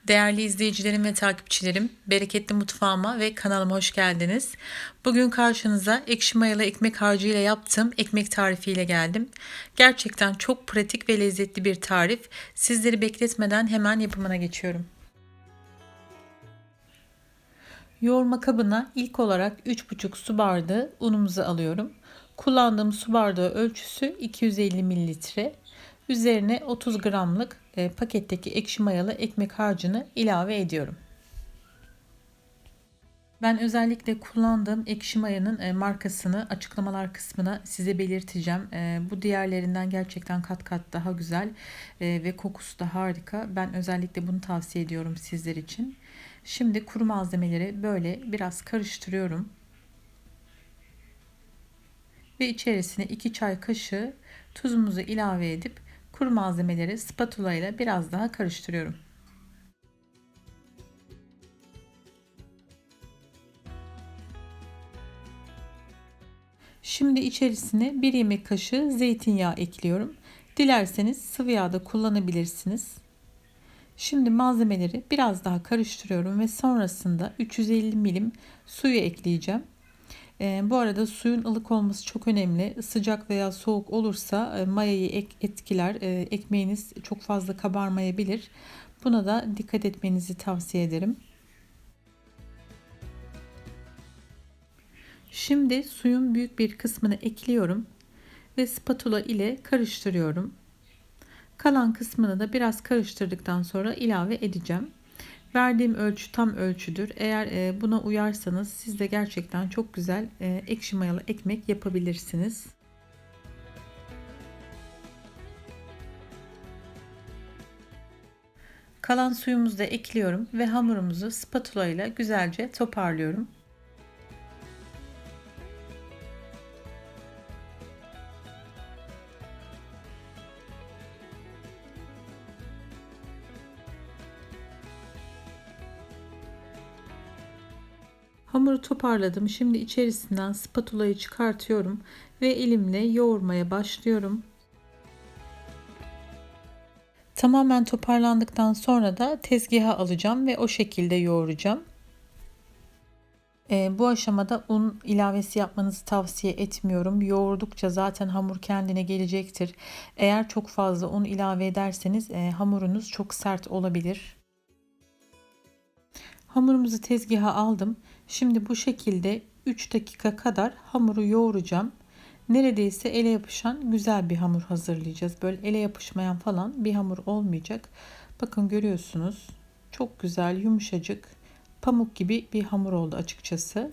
Değerli izleyicilerim ve takipçilerim, bereketli mutfağıma ve kanalıma hoş geldiniz. Bugün karşınıza ekşi mayalı ekmek harcıyla yaptığım ekmek tarifiyle geldim. Gerçekten çok pratik ve lezzetli bir tarif. Sizleri bekletmeden hemen yapımına geçiyorum. Yoğurma kabına ilk olarak 3,5 su bardağı unumuzu alıyorum. Kullandığım su bardağı ölçüsü 250 mililitre. Üzerine 30 gramlık paketteki ekşi mayalı ekmek harcını ilave ediyorum. Ben özellikle kullandığım ekşi mayanın markasını açıklamalar kısmına size belirteceğim. Bu diğerlerinden gerçekten kat kat daha güzel ve kokusu da harika. Ben özellikle bunu tavsiye ediyorum sizler için. Şimdi kuru malzemeleri böyle biraz karıştırıyorum. Ve içerisine 2 çay kaşığı tuzumuzu ilave edip kuru malzemeleri spatula ile biraz daha karıştırıyorum. Şimdi içerisine 1 yemek kaşığı zeytinyağı ekliyorum. Dilerseniz sıvı yağ da kullanabilirsiniz. Şimdi malzemeleri biraz daha karıştırıyorum ve sonrasında 350 milim suyu ekleyeceğim. Bu arada suyun ılık olması çok önemli. Sıcak veya soğuk olursa mayayı etkiler. Ekmeğiniz çok fazla kabarmayabilir. Buna da dikkat etmenizi tavsiye ederim. Şimdi suyun büyük bir kısmını ekliyorum ve spatula ile karıştırıyorum. Kalan kısmını da biraz karıştırdıktan sonra ilave edeceğim. Verdiğim ölçü tam ölçüdür. Eğer buna uyarsanız siz de gerçekten çok güzel ekşi mayalı ekmek yapabilirsiniz. Kalan suyumuzu da ekliyorum ve hamurumuzu spatula ile güzelce toparlıyorum. Hamuru toparladım. Şimdi içerisinden spatulayı çıkartıyorum ve elimle yoğurmaya başlıyorum. Tamamen toparlandıktan sonra da tezgaha alacağım ve o şekilde yoğuracağım. Bu aşamada un ilavesi yapmanızı tavsiye etmiyorum. Yoğurdukça zaten hamur kendine gelecektir. Eğer çok fazla un ilave ederseniz hamurunuz çok sert olabilir. Hamurumuzu tezgaha aldım. Şimdi bu şekilde 3 dakika kadar hamuru yoğuracağım. Neredeyse ele yapışan güzel bir hamur hazırlayacağız. Böyle ele yapışmayan falan bir hamur olmayacak. Bakın görüyorsunuz. Çok güzel, yumuşacık, pamuk gibi bir hamur oldu açıkçası.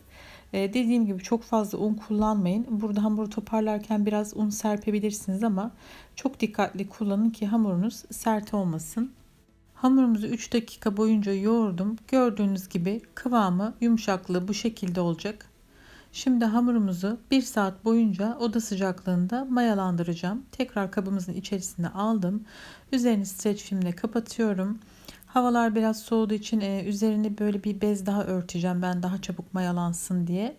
Dediğim gibi çok fazla un kullanmayın. Burada hamuru toparlarken biraz un serpebilirsiniz ama çok dikkatli kullanın ki hamurunuz sert olmasın. Hamurumuzu 3 dakika boyunca yoğurdum. Gördüğünüz gibi kıvamı, yumuşaklığı bu şekilde olacak. Şimdi hamurumuzu 1 saat boyunca oda sıcaklığında mayalandıracağım. Tekrar kabımızın içerisine aldım. Üzerini streç filmle kapatıyorum. Havalar biraz soğuduğu için üzerini böyle bir bez daha örteceğim ben daha çabuk mayalansın diye.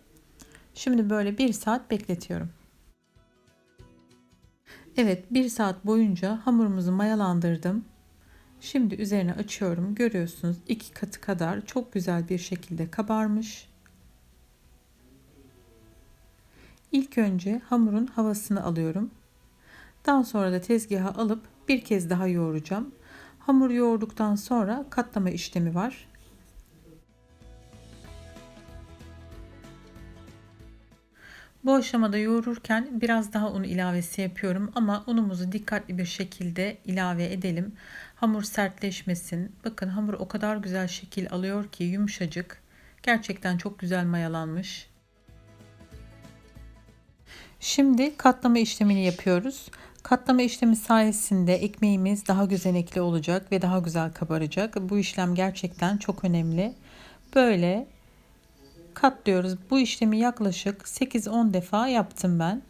Şimdi böyle 1 saat bekletiyorum. Evet, 1 saat boyunca hamurumuzu mayalandırdım. Şimdi üzerine açıyorum. Görüyorsunuz 2 katı kadar çok güzel bir şekilde kabarmış. İlk önce hamurun havasını alıyorum. Daha sonra da tezgaha alıp bir kez daha yoğuracağım. Hamur yoğurduktan sonra katlama işlemi var. Bu aşamada yoğururken biraz daha un ilavesi yapıyorum ama unumuzu dikkatli bir şekilde ilave edelim. Hamur sertleşmesin. Bakın hamur o kadar güzel şekil alıyor ki yumuşacık. Gerçekten çok güzel mayalanmış. Şimdi katlama işlemini yapıyoruz. Katlama işlemi sayesinde ekmeğimiz daha gözenekli olacak ve daha güzel kabaracak. Bu işlem gerçekten çok önemli. Böyle katlıyoruz. Bu işlemi yaklaşık 8-10 defa yaptım ben.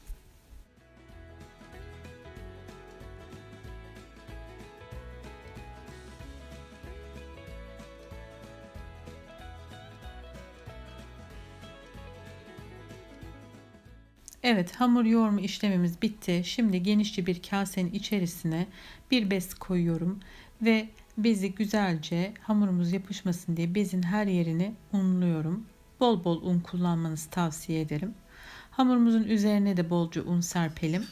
Evet, hamur yoğurma işlemimiz bitti. Şimdi genişçe bir kasenin içerisine bir bez koyuyorum ve Bezi güzelce hamurumuz yapışmasın diye bezin her yerini unluyorum. Bol bol un kullanmanızı tavsiye ederim. Hamurumuzun üzerine de bolca un serpelim.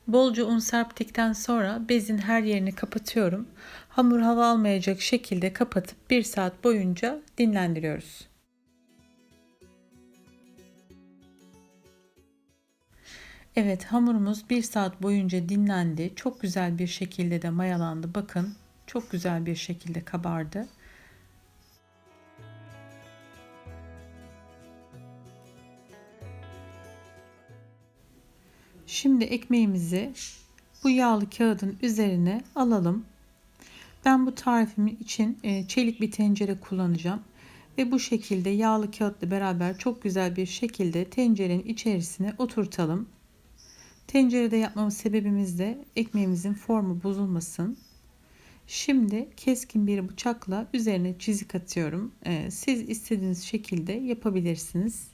Bolca un serptikten sonra bezin her yerini kapatıyorum. Hamur hava almayacak şekilde kapatıp 1 saat boyunca dinlendiriyoruz. Evet, hamurumuz 1 saat boyunca dinlendi. Çok güzel bir şekilde de mayalandı. Bakın, çok güzel bir şekilde kabardı. Şimdi ekmeğimizi bu yağlı kağıdın üzerine alalım. Ben bu tarifim için çelik bir tencere kullanacağım. Ve bu şekilde yağlı kağıtla beraber çok güzel bir şekilde tencerenin içerisine oturtalım. Tencerede yapmamız sebebimiz de ekmeğimizin formu bozulmasın. Şimdi keskin bir bıçakla üzerine çizik atıyorum. Siz istediğiniz şekilde yapabilirsiniz.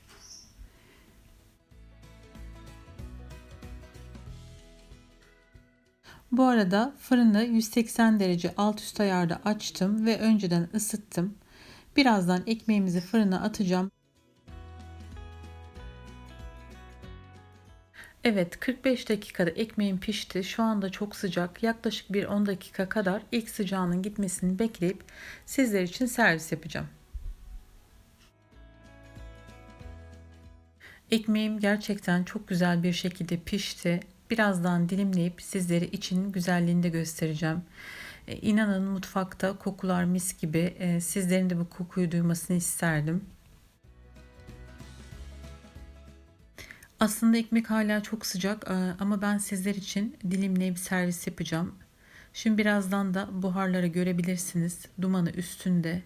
Bu arada fırını 180 derece alt üst ayarda açtım ve önceden ısıttım. Birazdan ekmeğimizi fırına atacağım. Evet, 45 dakikada ekmeğim pişti. Şu anda çok sıcak. Yaklaşık bir 10 dakika kadar ilk sıcağının gitmesini bekleyip sizler için servis yapacağım. Ekmeğim gerçekten çok güzel bir şekilde pişti. Birazdan dilimleyip sizlere içinin güzelliğini de göstereceğim. İnanın mutfakta kokular mis gibi. Sizlerin de bu kokuyu duymasını isterdim. Aslında ekmek hala çok sıcak ama ben sizler için dilimleyip servis yapacağım. Şimdi birazdan da buharları görebilirsiniz. Dumanı üstünde.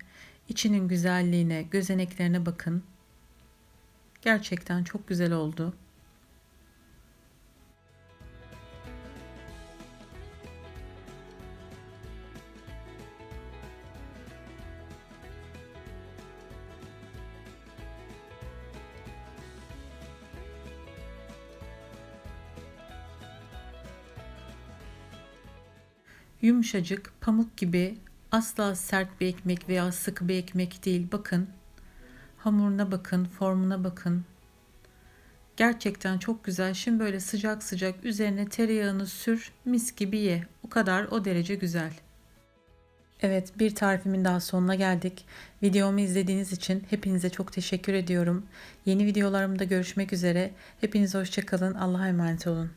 İçinin güzelliğine, gözeneklerine bakın. Gerçekten çok güzel oldu. Yumuşacık, pamuk gibi, asla sert bir ekmek veya sıkı bir ekmek değil. Bakın, hamuruna bakın, formuna bakın. Gerçekten çok güzel. Şimdi böyle sıcak sıcak üzerine tereyağını sür, mis gibi ye. O kadar, o derece güzel. Evet, bir tarifimin daha sonuna geldik. Videomu izlediğiniz için hepinize çok teşekkür ediyorum. Yeni videolarımda görüşmek üzere. Hepiniz hoşça kalın. Allah'a emanet olun.